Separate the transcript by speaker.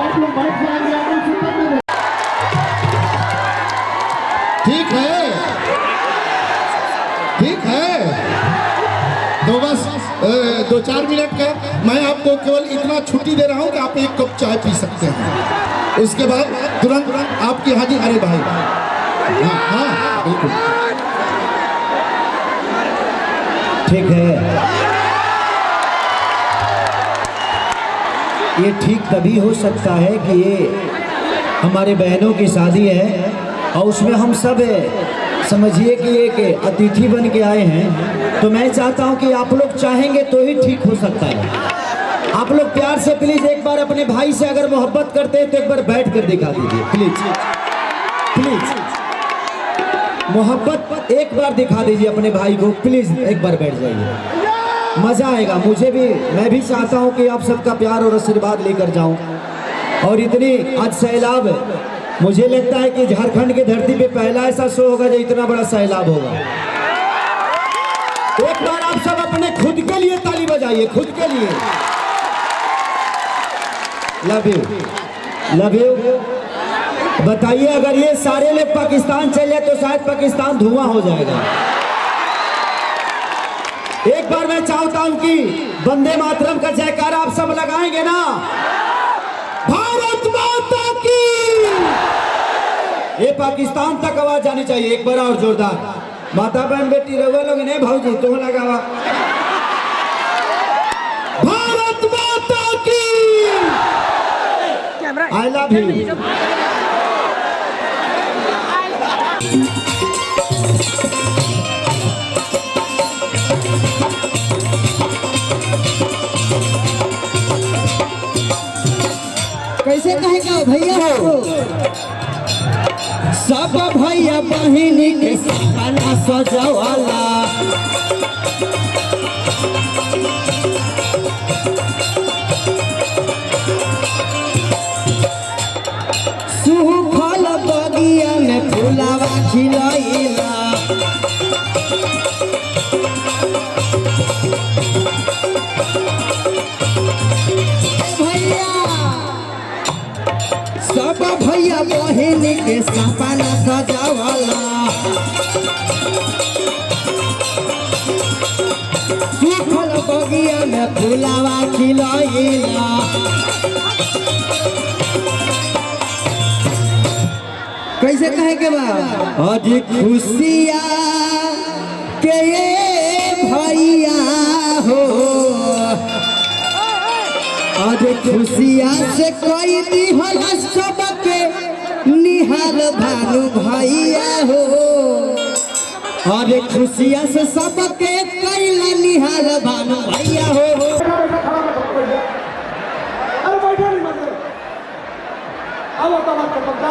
Speaker 1: आप लोग बैठ जाएंगे, आपको सूचना दे दें। ठीक है, ठीक है, तो बस 2-4 मिनट का मैं आपको केवल इतना छुट्टी दे रहा हूं कि आप एक कप चाय पी सकते हैं। उसके बाद तुरंत आपकी हाजिर। अरे भाई, हाँ हाँ बिल्कुल
Speaker 2: ठीक है। ये ठीक तभी हो सकता है कि ये हमारे बहनों की शादी है और उसमें हम सब समझिए कि एक अतिथि बन के आए हैं। तो मैं चाहता हूं कि आप लोग चाहेंगे तो ही ठीक हो सकता है। आप लोग प्यार से प्लीज एक बार अपने भाई से अगर मोहब्बत करते हैं तो एक बार बैठ कर दिखा दीजिए प्लीज, प्लीज मोहब्बत एक बार दिखा दीजिए अपने भाई को, प्लीज एक बार बैठ जाइए, मजा आएगा। मुझे भी, मैं भी चाहता हूं कि आप सबका प्यार और आशीर्वाद लेकर जाऊं। और इतनी आज सैलाब, मुझे लगता है कि झारखंड की धरती पे पहला ऐसा शो होगा जो इतना बड़ा सैलाब होगा। एक बार आप सब अपने खुद के लिए ताली बजाइए, खुद के लिए। Love you, love you. बताइए अगर ये सारे लोग पाकिस्तान चले जाए तो शायद पाकिस्तान धुआं हो जाएगा। एक बार मैं चाहता हूं कि वंदे मातरम का जयकारा आप सब लगाएंगे ना। भारत माता की, ये पाकिस्तान तक आवाज जानी चाहिए। एक बार और जोरदार। माता बहन बेटी रवा लोग नहीं, भाऊजी तुम लगावा। भारत माता की, आई लव यू।
Speaker 3: कैसे कहेगा भैया हो, सब भैया बहिनी के सपना सजवाला, सुखल बगिया में फुलावा खिलैला, सब भैया बहिन के सपना सजावाला, सुखल बगिया में फुलावा खिलैला। कैसे कहे के बा, आज खुशिया के ये भैया हो, आज खुशिया से कोई दिहल सबके निहाल भानु भैया हो, और खुशिया से सबके कैला निहाल भानु भैया हो।
Speaker 1: अरे बैठे नहीं, मतलब अब तो बात कर, क्या